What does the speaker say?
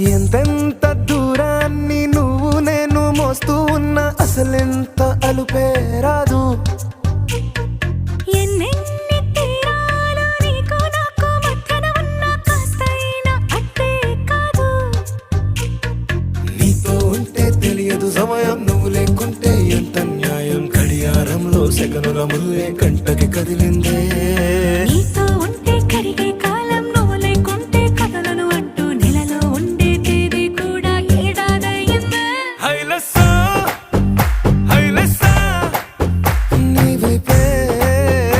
ఎంతెంత దూరాన్ని నువ్వు నేను మోస్తూ ఉన్నా అసలెంత అలుపే రాదు. ఎన్నెన్ని తీరాలు నీకు నాకు మధ్యన ఉన్న కాస్తైనా అట్టే కాదు. నీతో ఉంటే తెలియదు సమయం, నువ్వు లేకుంటే ఎంత న్యాయం. గడియారంలో సెకనుల ముల్లే గంటకి కదిలిందే.